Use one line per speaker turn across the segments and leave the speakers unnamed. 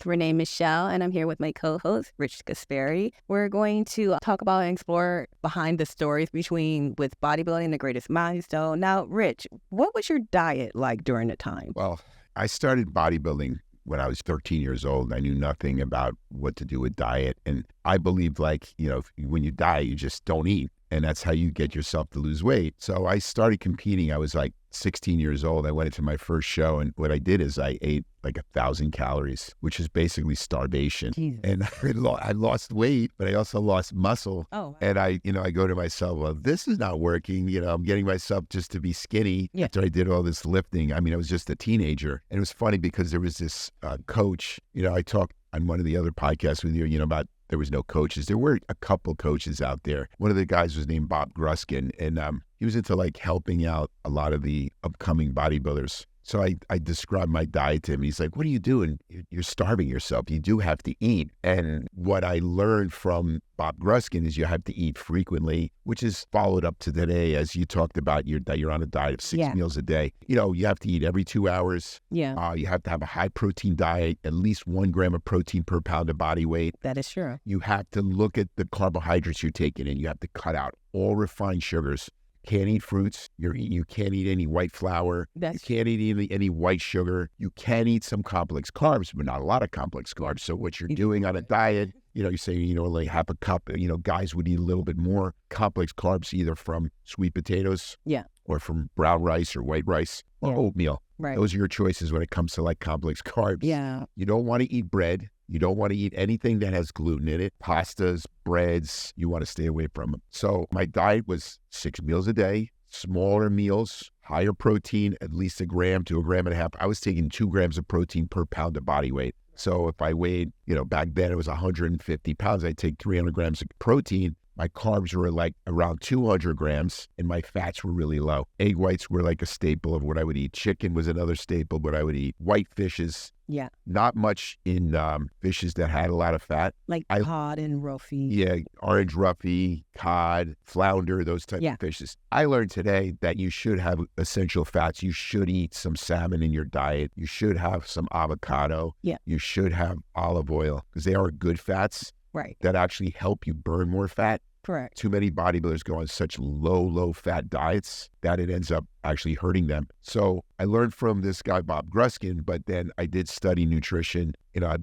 Renee Michelle, and I'm here with my co-host, Rich Gaspari. We're going to talk about and explore behind the stories with bodybuilding, the greatest milestone. Now, Rich, what was your diet like during the time?
Well, I started bodybuilding when I was 13 years old. I knew nothing about what to do with diet. And I believed when you diet, you just don't eat. And that's how you get yourself to lose weight. So I started competing. I was like 16 years old. I went into my first show. And what I did is I ate like 1,000 calories, which is basically starvation.
Jesus.
And I lost weight, but I also lost muscle.
Oh, wow.
And I go to myself, well, this is not working. I'm getting myself just to be skinny after I did all this lifting. I mean, I was just a teenager. And it was funny because there was this coach, I talked on one of the other podcasts with you, about there was no coaches. There were a couple coaches out there. One of the guys was named Bob Gruskin, and he was into helping out a lot of the upcoming bodybuilders. So I described my diet to him. He's like, what are you doing? You're starving yourself. You do have to eat. And what I learned from Bob Gruskin is you have to eat frequently, which is followed up to today, as you talked about that you're on a diet of 6 meals a day. You have to eat every 2 hours.
Yeah.
You have to have a high protein diet, at least 1 gram of protein per pound of body weight.
That is true.
You have to look at the carbohydrates you're taking in. You have to cut out all refined sugars. Can't eat fruits. You can't eat any white flour. You can't eat any white sugar. You can eat some complex carbs, but not a lot of complex carbs. So what you're doing on a diet, you say, like half a cup, guys would eat a little bit more complex carbs, either from sweet potatoes or from brown rice or white rice or oatmeal.
Right.
Those are your choices when it comes to complex carbs.
Yeah.
You don't want to eat bread. You don't want to eat anything that has gluten in it. Pastas, breads, you want to stay away from them. So my diet was 6 meals a day, smaller meals, higher protein, at least 1 gram to 1.5 grams. I was taking 2 grams of protein per pound of body weight. So if I weighed, back then it was 150 pounds, I'd take 300 grams of protein. My carbs were around 200 grams, and my fats were really low. Egg whites were a staple of what I would eat. Chicken was another staple of what I would eat. White fishes.
Yeah.
Not much in fishes that had a lot of fat.
Cod and roughy.
Yeah, orange roughy, cod, flounder, those type of fishes. I learned today that you should have essential fats. You should eat some salmon in your diet. You should have some avocado.
Yeah.
You should have olive oil, because they are good fats.
Right.
That actually help you burn more fat.
Correct.
Too many bodybuilders go on such low fat diets that it ends up actually hurting them. So I learned from this guy, Bob Gruskin, but then I did study nutrition.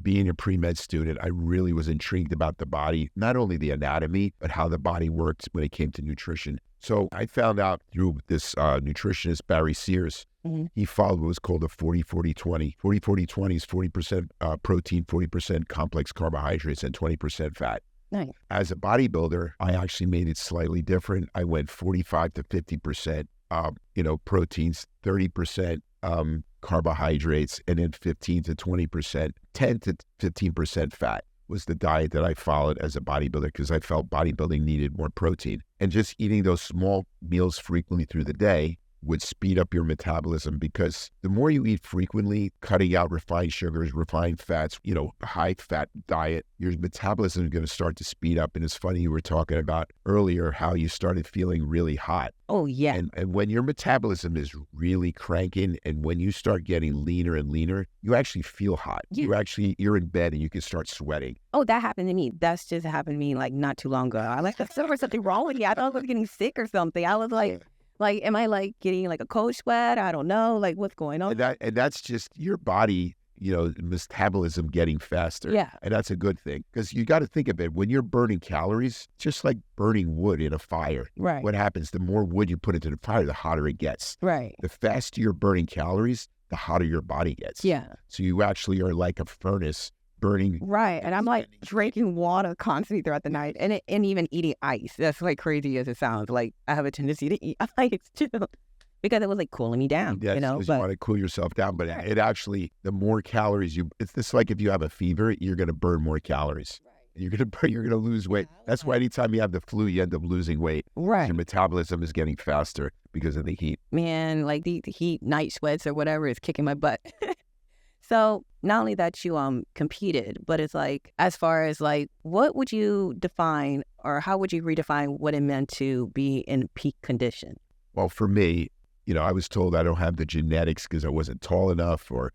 Being a pre-med student, I really was intrigued about the body, not only the anatomy, but how the body worked when it came to nutrition. So I found out through this nutritionist, Barry Sears.
Mm-hmm.
He followed what was called a 40-40-20. 40-40-20 is 40% protein, 40% complex carbohydrates, and 20% fat.
Nice.
As a bodybuilder, I actually made it slightly different. I went 45 to 50%, proteins, 30% carbohydrates, and then 15 to 20%, 10 to 15% fat was the diet that I followed as a bodybuilder, because I felt bodybuilding needed more protein. And just eating those small meals frequently through the day would speed up your metabolism, because the more you eat frequently, cutting out refined sugars, refined fats, high fat diet, your metabolism is going to start to speed up. And it's funny, you were talking about earlier how you started feeling really hot.
Oh, yeah.
And when your metabolism is really cranking, and when you start getting leaner and leaner, you actually feel hot.
Yeah.
You're in bed and you can start sweating.
Oh, that happened to me. That's just happened to me not too long ago. I there was something wrong with me. I thought I was getting sick or something. I was am I getting a cold sweat? I don't know. What's going on?
And that's just your body, metabolism getting faster.
Yeah.
And that's a good thing, because you got to think of it. When you're burning calories, just like burning wood in a fire.
Right.
What happens? The more wood you put into the fire, the hotter it gets.
Right.
The faster you're burning calories, the hotter your body gets.
Yeah.
So you actually are like a furnace burning.
Right. And I'm drinking water constantly throughout the night, and even eating ice. That's crazy as it sounds. I have a tendency to eat ice too, because it was cooling me down.
Yes, because you want to cool yourself down. But it actually, the more calories it's just like if you have a fever, you're going to burn more calories. Right. You're going to lose weight. That's why anytime you have the flu, you end up losing weight.
Right.
Your metabolism is getting faster because of the heat.
Man, the heat, night sweats or whatever is kicking my butt. So not only that you competed, but it's as far as what would you define, or how would you redefine what it meant to be in peak condition?
Well, for me, I was told I don't have the genetics because I wasn't tall enough, or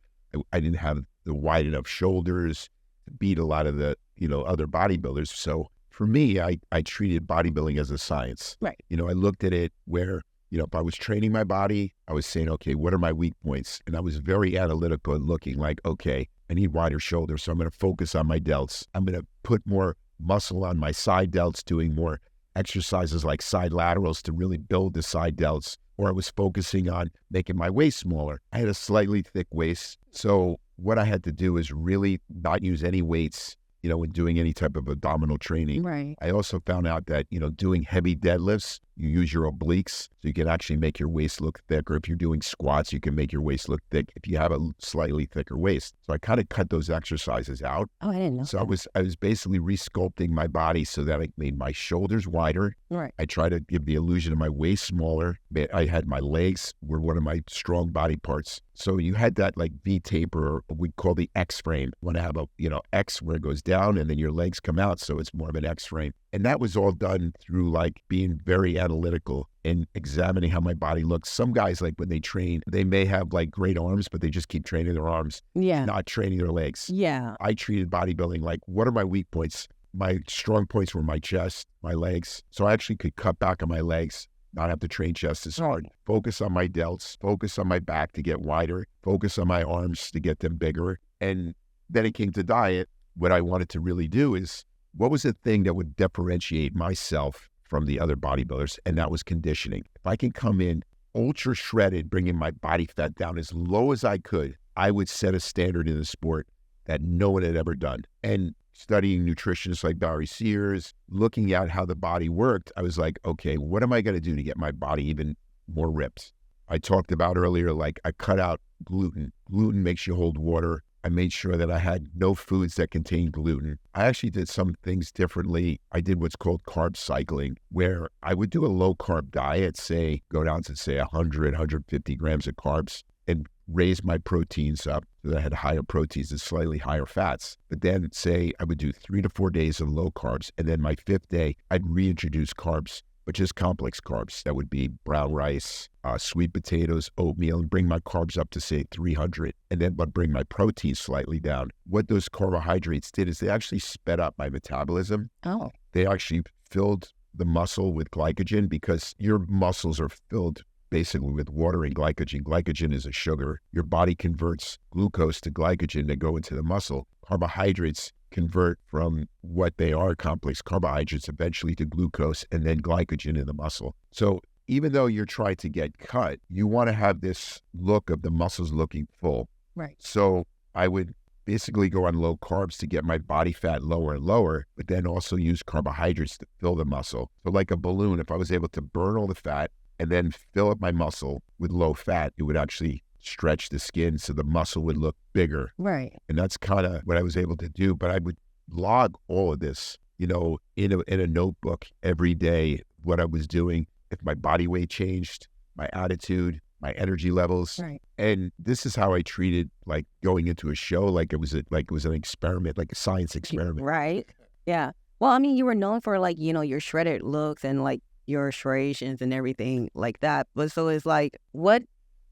I didn't have the wide enough shoulders. beat a lot of the, other bodybuilders. So for me, I treated bodybuilding as a science.
Right.
I looked at it where, if I was training my body, I was saying, okay, what are my weak points? And I was very analytical and looking like, okay, I need wider shoulders. So I'm going to focus on my delts. I'm going to put more muscle on my side delts, doing more exercises like side laterals to really build the side delts. Or I was focusing on making my waist smaller. I had a slightly thick waist. So what I had to do is really not use any weights, when doing any type of abdominal training.
Right.
I also found out that, doing heavy deadlifts, you use your obliques, so you can actually make your waist look thicker. If you're doing squats, you can make your waist look thick if you have a slightly thicker waist. So I kind of cut those exercises out.
Oh, I didn't know.
So I was basically resculpting my body so that I made my shoulders wider.
Right.
I tried to give the illusion of my waist smaller. I had my legs were one of my strong body parts. So you had that like V taper, or we call the X frame. You want to have a, X where it goes down and then your legs come out. So it's more of an X frame. And that was all done through like being very analytical and examining how my body looks. Some guys, like when they train, they may have like great arms, but they just keep training their arms, not training their legs.
Yeah.
I treated bodybuilding like, what are my weak points? My strong points were my chest, my legs. So I actually could cut back on my legs, not have to train chest as hard, focus on my delts, focus on my back to get wider, focus on my arms to get them bigger. And then it came to diet. What I wanted to really do is, what was the thing that would differentiate myself from the other bodybuilders? And that was conditioning. If I can come in ultra shredded, bringing my body fat down as low as I could, I would set a standard in the sport that no one had ever done. And studying nutritionists like Barry Sears, looking at how the body worked, I was like, okay, what am I going to do to get my body even more ripped? I talked about earlier, like I cut out gluten. Gluten makes you hold water. I made sure that I had no foods that contained gluten. I actually did some things differently. I did what's called carb cycling, where I would do a low carb diet, say, go down to say 100, 150 grams of carbs and raise my proteins up so that I had higher proteins and slightly higher fats. But then say I would do 3 to 4 days of low carbs. And then my 5th day, I'd reintroduce carbs, but just complex carbs. That would be brown rice, sweet potatoes, oatmeal, and bring my carbs up to say 300, and then but bring my protein slightly down. What those carbohydrates did is they actually sped up my metabolism.
Oh.
They actually filled the muscle with glycogen, because your muscles are filled basically with water and glycogen. Glycogen is a sugar. Your body converts glucose to glycogen to go into the muscle. Carbohydrates convert from what they are, complex carbohydrates, eventually to glucose and then glycogen in the muscle. So even though you're trying to get cut, you want to have this look of the muscles looking full.
Right.
So I would basically go on low carbs to get my body fat lower and lower, but then also use carbohydrates to fill the muscle. So like a balloon, if I was able to burn all the fat and then fill up my muscle with low fat, it would actually stretch the skin so the muscle would look bigger.
Right.
And that's kind of what I was able to do. But I would log all of this, in a notebook every day, what I was doing, if my body weight changed, my attitude, my energy levels.
Right.
And this is how I treated like going into a show, like it was an experiment, like a science experiment.
Right. Yeah. Well, I mean, you were known for like, your shredded looks and like your striations and everything like that. But so it's like, what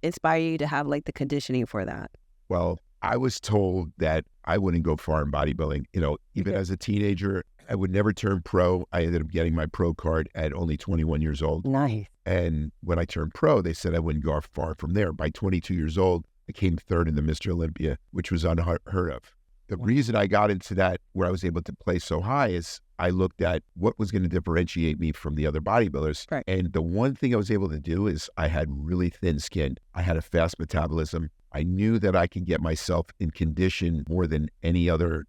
inspired you to have like the conditioning for that?
Well, I was told that I wouldn't go far in bodybuilding. Even as a teenager, I would never turn pro. I ended up getting my pro card at only 21 years old.
Nice.
And when I turned pro, they said I wouldn't go far from there. By 22 years old, I came third in the Mr. Olympia, which was unheard of. The reason I got into that, where I was able to play so high, is I looked at what was going to differentiate me from the other bodybuilders.
Right.
And the one thing I was able to do is I had really thin skin. I had a fast metabolism. I knew that I could get myself in condition more than any other,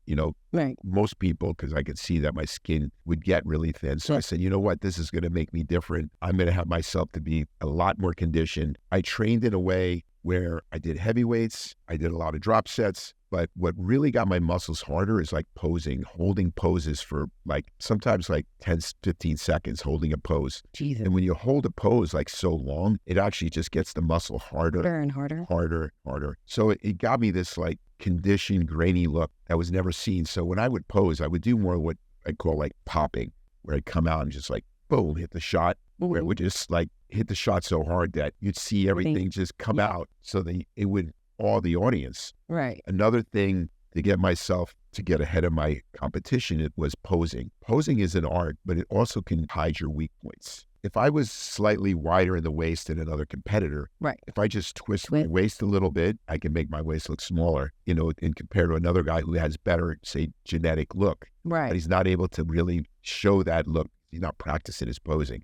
right.
most people, because I could see that my skin would get really thin. So I said, you know what, this is going to make me different. I'm going to have myself to be a lot more conditioned. I trained in a way where I did heavy weights. I did a lot of drop sets. But what really got my muscles harder is like posing, holding poses for like sometimes like 10, 15 seconds, holding a pose.
Jesus.
And when you hold a pose like so long, it actually just gets the muscle harder.
Harder and harder.
Harder. So it got me this like conditioned, grainy look that was never seen. So when I would pose, I would do more what I call like popping, where I'd come out and just like, boom, hit the shot.
Mm-hmm.
Where it would just like hit the shot so hard that you'd see everything just come out so that it would awe the audience.
Right.
Another thing to get myself to get ahead of my competition, it was posing. Posing is an art, but it also can hide your weak points. If I was slightly wider in the waist than another competitor,
Right.
if I just twist my waist a little bit, I can make my waist look smaller, in compared to another guy who has better, say, genetic look.
Right.
But he's not able to really show that look. He's not practicing his posing.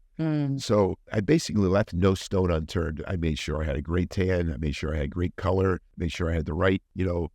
So I basically left no stone unturned. I made sure I had a great tan. I made sure I had great color. Made sure I had the right,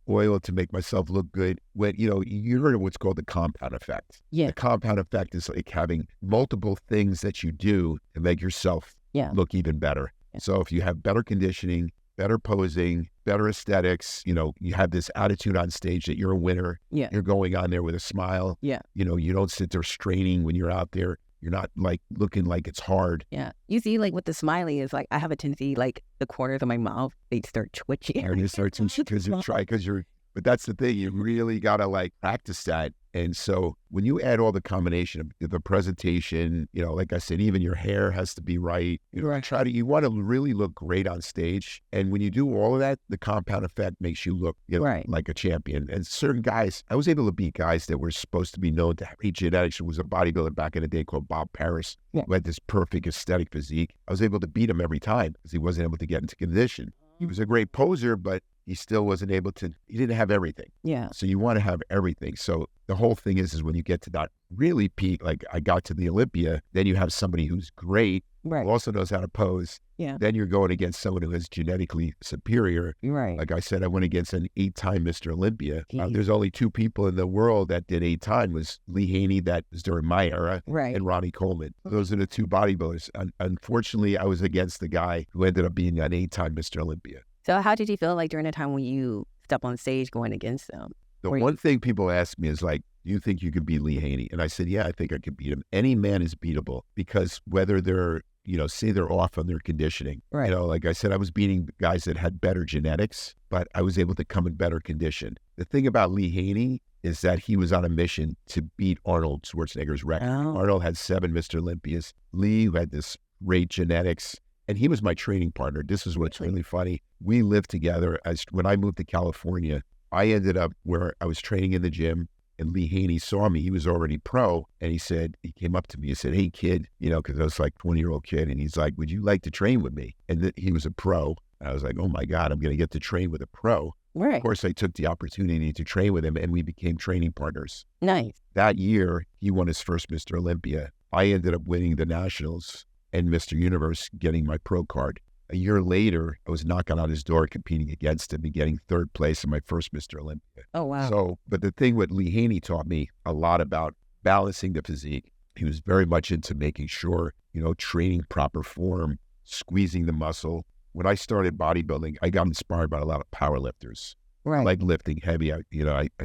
oil to make myself look good. When, you heard of what's called the compound effect.
Yeah.
The compound effect is like having multiple things that you do to make yourself look even better. Yeah. So if you have better conditioning, better posing, better aesthetics, you have this attitude on stage that you're a winner.
Yeah.
You're going on there with a smile.
Yeah.
You don't sit there straining when you're out there. You're not like looking like it's hard.
Yeah. You see, like with the smiley is like, I have a tendency, like the corners of my mouth, they start twitching.
And you start to, but that's the thing. You really got to like practice that. And so when you add all the combination of the presentation, like I said, even your hair has to be right. You want to really look great on stage. And when you do all of that, the compound effect makes you look like a champion. And certain guys, I was able to beat guys that were supposed to be known to have great genetics. There was a bodybuilder back in the day called Bob Paris who had this perfect aesthetic physique. I was able to beat him every time because he wasn't able to get into condition. He was a great poser, but he still wasn't able to, he didn't have everything.
Yeah.
So you want to have everything. So the whole thing is when you get to that really peak, like I got to the Olympia, then you have somebody who's great, who also knows how to pose.
Yeah.
Then you're going against someone who is genetically superior.
Right.
Like I said, I went against an 8-time Mr. Olympia. There's only 2 people in the world that did 8 times. Was Lee Haney, that was during my era, and Ronnie Coleman. Those are the 2 bodybuilders. Unfortunately, I was against the guy who ended up being an 8-time Mr. Olympia.
So how did you feel like during the time when you stepped on stage going against them?
The one thing people ask me is like, do you think you could beat Lee Haney? And I said, yeah, I think I could beat him. Any man is beatable because whether they're, say they're off on their conditioning.
Right.
Like I said, I was beating guys that had better genetics, but I was able to come in better condition. The thing about Lee Haney is that he was on a mission to beat Arnold Schwarzenegger's record. Arnold had 7 Mr. Olympias. Lee, who had this great genetics, and he was my training partner. This is what's really funny. We lived together. When I moved to California, I ended up where I was training in the gym, and Lee Haney saw me. He was already pro, and he came up to me and said, "Hey, kid," because I was like 20-year-old kid, and he's like, "Would you like to train with me?" And he was a pro. I was like, "Oh my God, I'm going to get to train with a pro."
Right.
Of course, I took the opportunity to train with him, and we became training partners.
Nice.
That year, he won his first Mr. Olympia. I ended up winning the Nationals and Mr. Universe, getting my pro card. A year later, I was knocking on his door, competing against him and getting 3rd place in my first Mr. Olympia.
Oh, wow.
So, but the thing with Lee Haney taught me a lot about balancing the physique. He was very much into making sure, training proper form, squeezing the muscle. When I started bodybuilding, I got inspired by a lot of power lifters.
Right.
Like lifting heavy. I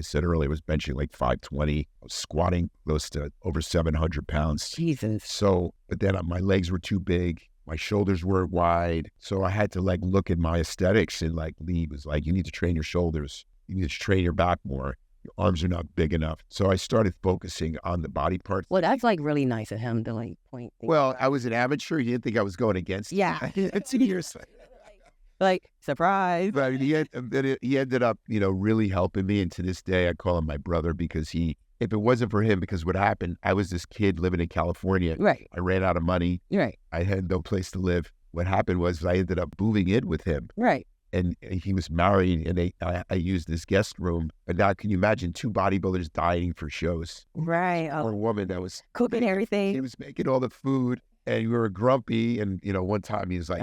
said earlier, I was benching like 520, I was squatting close to over 700 pounds.
Jesus.
So, but then my legs were too big. My shoulders were wide. So I had to like look at my aesthetics, and like Lee was like, you need to train your shoulders. You need to train your back more. Your arms are not big enough. So I started focusing on the body parts.
Well, that's like really nice of him to like point things
Well,
out.
I was an amateur. He didn't think I was going against him.
Yeah.
2 years.
Like, surprise.
But he ended up, really helping me. And to this day, I call him my brother because if it wasn't for him, because what happened, I was this kid living in California.
Right.
I ran out of money.
Right.
I had no place to live. What happened was I ended up moving in with him.
Right.
And he was married, and I used this guest room. And now, can you imagine 2 bodybuilders dieting for shows?
Right.
Or a woman that was
cooking everything.
He was making all the food, and we were grumpy. And, one time he was like,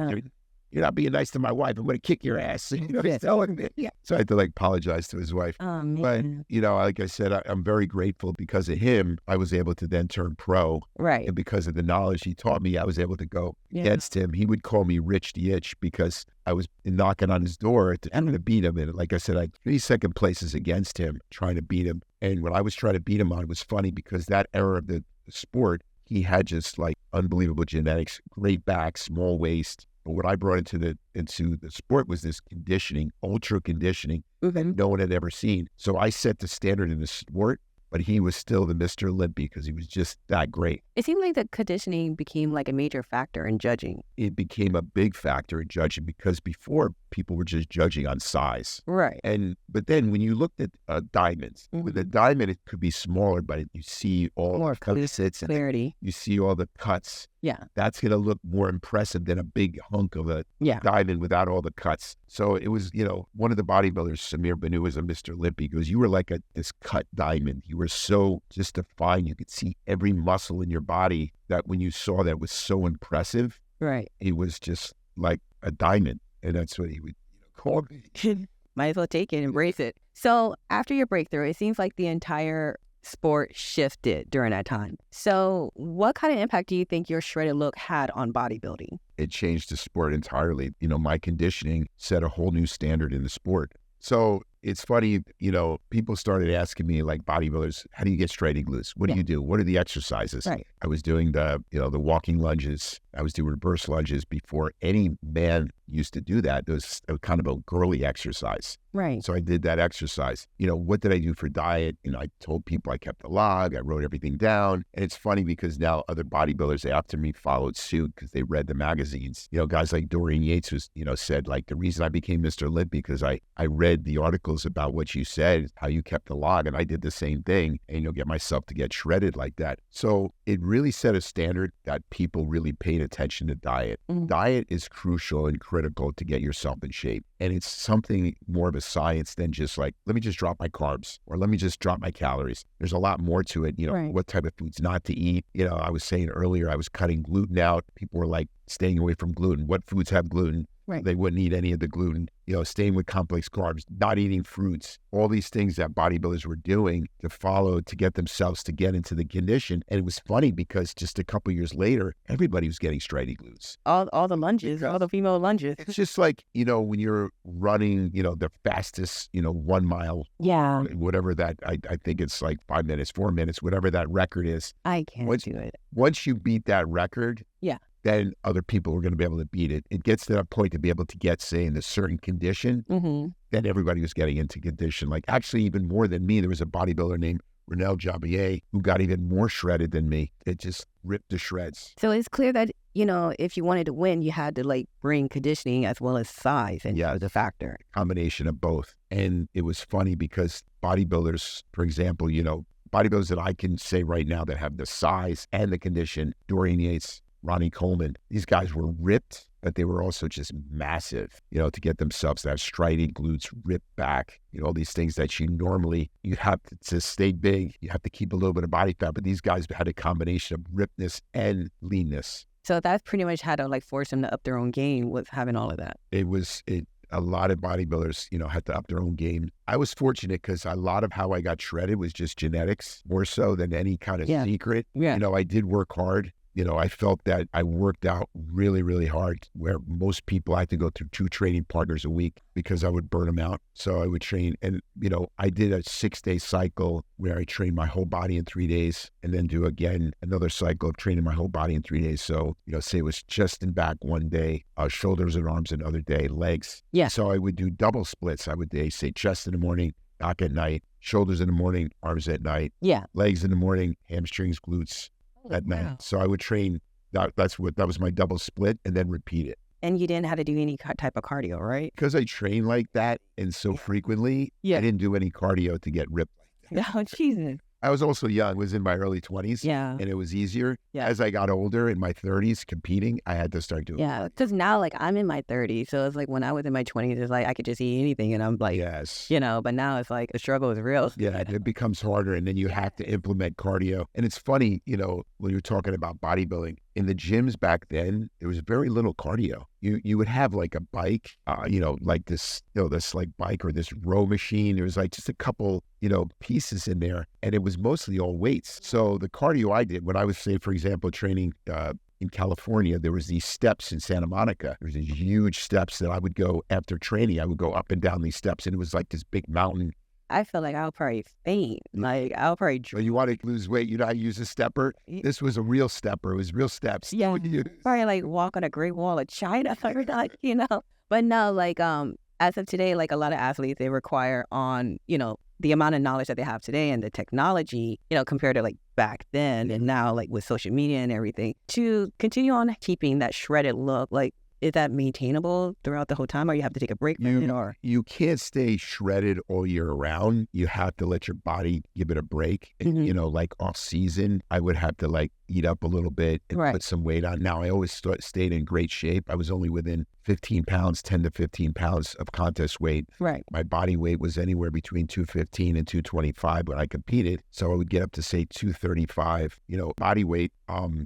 you're not being nice to my wife. I'm going to kick your ass. He's telling me. Yeah. So I had to apologize to his wife.
Oh, man.
But, like I said, I'm very grateful because of him. I was able to then turn pro.
Right.
And because of the knowledge he taught me, I was able to go against him. He would call me Rich the Itch because I was knocking on his door to beat him. And like I said, I had 3 second places against him trying to beat him. And when I was trying to beat him on, it was funny because that era of the sport, he had just unbelievable genetics, great back, small waist. But what I brought into the sport was this conditioning, ultra conditioning, that no one had ever seen. So I set the standard in the sport, but he was still the Mr. Olympia because he was just that great.
It seemed like the conditioning became like a major factor in judging.
It became a big factor in judging because before people were just judging on size.
Right.
But then when you looked at diamonds, with a diamond, it could be smaller, but you see all
More
the
clarity.
you see all the cuts.
Yeah.
That's going to look more impressive than a big hunk of a diamond without all the cuts. So it was, one of the bodybuilders, Samir Banu, was a Mr. Olympia. He goes, you were like this cut diamond. You were so just defined. You could see every muscle in your body that when you saw that was so impressive.
Right.
It was just like a diamond. And that's what he would call me.
Might as well take it, embrace it. So after your breakthrough, it seems like the entire sport shifted during that time. So what kind of impact do you think your shredded look had on bodybuilding?
It changed the sport entirely. My conditioning set a whole new standard in the sport. So it's funny, people started asking me, like bodybuilders, how do you get straight glutes? What do you do? What are the exercises?
Right.
I was doing the walking lunges. I was doing reverse lunges before any man used to do that. It was kind of a girly exercise.
Right.
So I did that exercise. What did I do for diet? I told people I kept a log. I wrote everything down. And it's funny because now other bodybuilders after me followed suit because they read the magazines. Guys like Dorian Yates was, said like the reason I became Mr. Olympia because I read the articles about what you said, how you kept the log. And I did the same thing and get myself to get shredded like that. So it really set a standard that people really paid attention to diet. Mm-hmm. Diet is crucial and critical to get yourself in shape. And it's something more of a science than just like, let me just drop my carbs or let me just drop my calories. There's a lot more to it,
right.
What type of foods not to eat. I was saying earlier, I was cutting gluten out. People were like staying away from gluten. What foods have gluten?
Right.
They wouldn't eat any of the gluten, staying with complex carbs, not eating fruits, all these things that bodybuilders were doing to follow, to get themselves to get into the condition. And it was funny because just a couple of years later, everybody was getting straight glutes.
All the lunges, all the female lunges.
It's just like, when you're running, the fastest, 1 mile.
Yeah.
Whatever that, I think it's like 5 minutes, 4 minutes, whatever that record is.
I can't do it.
Once you beat that record.
Yeah.
Then other people are going to be able to beat it. It gets to that point to be able to get, say, in a certain condition, then everybody was getting into condition. Like actually even more than me, there was a bodybuilder named Renel Jabier who got even more shredded than me. It just ripped to shreds.
So it's clear that, if you wanted to win, you had to like bring conditioning as well as size into the factor.
Combination of both. And it was funny because bodybuilders, for example, bodybuilders that I can say right now that have the size and the condition, Dorian Yates, Ronnie Coleman, these guys were ripped, but they were also just massive, to get themselves to have striding glutes, ripped back, all these things that you have to stay big. You have to keep a little bit of body fat, but these guys had a combination of rippedness and leanness.
So that's pretty much how to like force them to up their own game with having all of that.
A lot of bodybuilders, had to up their own game. I was fortunate because a lot of how I got shredded was just genetics, more so than any kind of secret.
Yeah.
I did work hard. I felt that I worked out really, really hard where most people I had to go through 2 training partners a week because I would burn them out. So I would train and, I did a 6-day cycle where I trained my whole body in 3 days and then do again another cycle of training my whole body in 3 days. So, say it was chest and back one day, shoulders and arms another day, legs.
Yeah.
So I would do double splits. I would say chest in the morning, back at night, shoulders in the morning, arms at night.
Yeah.
Legs in the morning, hamstrings, glutes. At night. So I would train, that was my double split and then repeat it.
And you didn't have to do any type of cardio, right?
Because I train like that and so frequently, I didn't do any cardio to get ripped like that.
Oh, Jesus.
I was also young, was in my early 20s.
Yeah.
And it was easier.
Yeah.
As I got older in my 30s competing, I had to start doing
Yeah. Because now, like, I'm in my 30s. So it's like when I was in my 20s, it's like I could just eat anything. And I'm like,
yes.
But now it's like the struggle is real.
Yeah. It becomes harder. And then you have to implement cardio. And it's funny, when you're talking about bodybuilding, in the gyms back then, there was very little cardio. You would have like a bike, like this, this like bike or this row machine. There was like just a couple, pieces in there, and it was mostly all weights. So the cardio I did when I was, say, for example, training in California, there was these steps in Santa Monica. There was these huge steps that I would go after training. I would go up and down these steps, and it was like this big mountain.
I feel like I'll probably faint. Like I'll probably.
When you want to lose weight, you know how to use a stepper. This was a real stepper. It was real steps.
Yeah, probably like walk on a Great Wall of China or not, But no, like as of today, like a lot of athletes, they require on the amount of knowledge that they have today and the technology, compared to like back then and now, like with social media and everything, to continue on keeping that shredded look, like, is that maintainable throughout the whole time, or you have to take a break from it? Or
you can't stay shredded all year round. You have to let your body give it a break. And, like off season, I would have to like eat up a little bit and put some weight on. Now, I always stayed in great shape. I was only within 15 pounds, 10 to 15 pounds of contest weight.
Right.
My body weight was anywhere between 215 and 225 when I competed. So I would get up to say 235, body weight.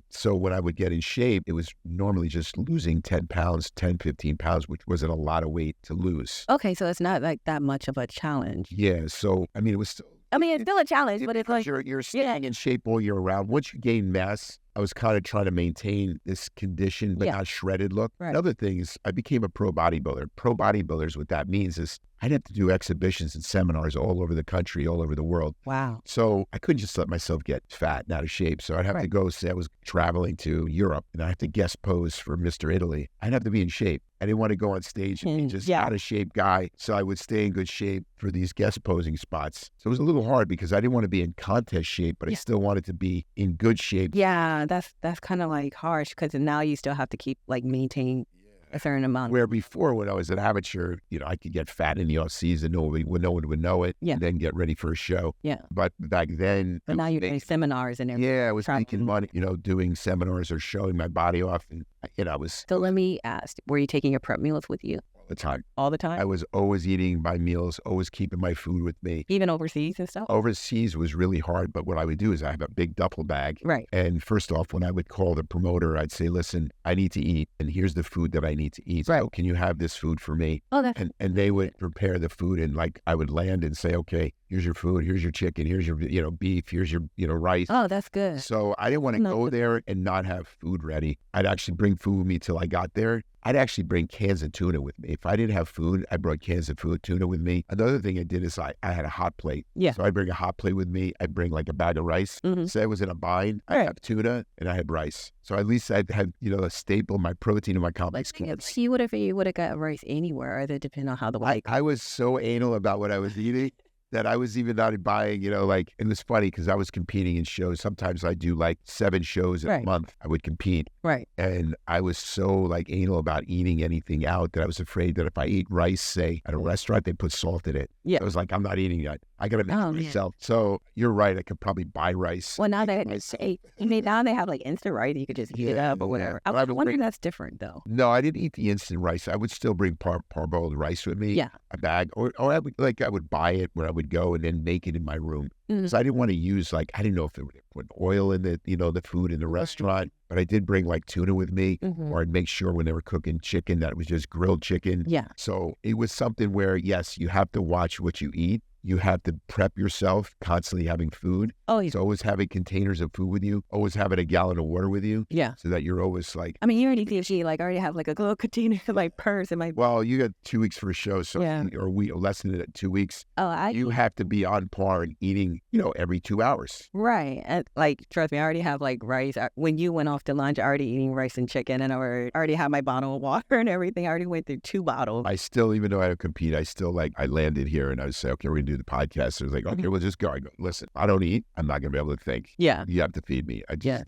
So when I would get in shape, it was normally just losing 10 pounds, 10, 15 pounds, which wasn't a lot of weight to lose.
Okay, so it's not like that much of a challenge.
Yeah. So, I mean, it was still...
it's still a challenge, but it's like...
You're staying in shape all year round. Once you gain mass, I was kind of trying to maintain this condition, but not shredded look.
Right.
Another thing is I became a pro bodybuilder. Pro bodybuilders, what that means is I'd have to do exhibitions and seminars all over the country, all over the world.
Wow.
So I couldn't just let myself get fat and out of shape. So I'd have to go, say I was traveling to Europe and I had to guest pose for Mr. Italy. I'd have to be in shape. I didn't want to go on stage and be just out of shape guy. So I would stay in good shape for these guest posing spots. So it was a little hard because I didn't want to be in contest shape, but I still wanted to be in good shape.
Yeah, that's kind of like harsh because now you still have to keep like maintaining a certain amount.
Where before, when I was an amateur, I could get fat in the off season. No one would know it.
Yeah.
And then get ready for a show.
Yeah.
But back then,
but now you're doing seminars and everything.
Yeah, I was making money, doing seminars or showing my body off, and I was.
So let me ask: were you taking your prep meals with you?
All the time.
All the time?
I was always eating my meals, always keeping my food with me.
Even overseas and stuff?
Overseas was really hard, but what I would do is I have a big duffel bag.
Right.
And first off, when I would call the promoter, I'd say, listen, I need to eat, and here's the food that I need to eat.
Right.
So can you have this food for me?
Oh, that's...
And they would prepare the food, and like I would land and say, okay, here's your food, here's your chicken, here's your, beef, here's your, rice.
Oh, that's good.
So I didn't want to go there and not have food ready. I'd actually bring food with me till I got there. I'd actually bring cans of tuna with me. If I didn't have food, I brought cans of tuna with me. Another thing I did is I had a hot plate.
Yeah.
So I'd bring a hot plate with me. I'd bring like a bag of rice. Say I was in a bind, I have tuna and I had rice. So at least I'd have, a staple, my protein and my complex.
You would have got rice anywhere, or depending on how the week.
I was so anal about what I was eating that I was even not buying, it was funny because I was competing in shows. Sometimes I do like 7 shows a month. I would compete.
Right.
And I was so like anal about eating anything out that I was afraid that if I ate rice, say at a restaurant, they put salt in it. Yeah. I was like, I'm not eating that. I got to make it myself. So you're right. I could probably buy rice.
Well, now now they have like instant rice. You could just heat it up or whatever. I wonder that's different though.
No, I didn't eat the instant rice. I would still bring parboiled rice with me. Yeah. A bag. Or I would buy it where I would go and then make it in my room. So I didn't want to use I didn't know if they would put oil in the, the food in the restaurant, but I did bring like tuna with me, or I'd make sure when they were cooking chicken that it was just grilled chicken. Yeah. So it was something where, yes, you have to watch what you eat. You have to prep yourself, constantly having food. Oh, yeah. So always having containers of food with you, always having a gallon of water with you. Yeah. So that you're always like...
you already see, I already have like a little container in my purse and my...
Well, you got 2 weeks for a show, so or less than 2 weeks. Oh, you have to be on par and eating, every 2 hours.
Right. And trust me, I already have like rice. When you went off to lunch, I already eating rice and chicken, and I already have my bottle of water and everything. I already went through 2 bottles.
I still, even though I don't compete, I still I landed here and I would say, okay, we're going to do the podcast. So I was like, okay, we'll just go. I go, listen, I don't eat. I'm not going to be able to think. Yeah. You have to feed me. I just,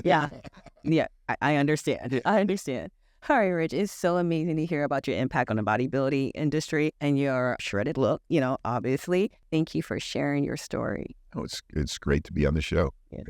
yeah. I understand. I understand. All right, Rich, it's so amazing to hear about your impact on the bodybuilding industry and your shredded look, obviously. Thank you for sharing your story.
Oh, it's great to be on the show. Yeah.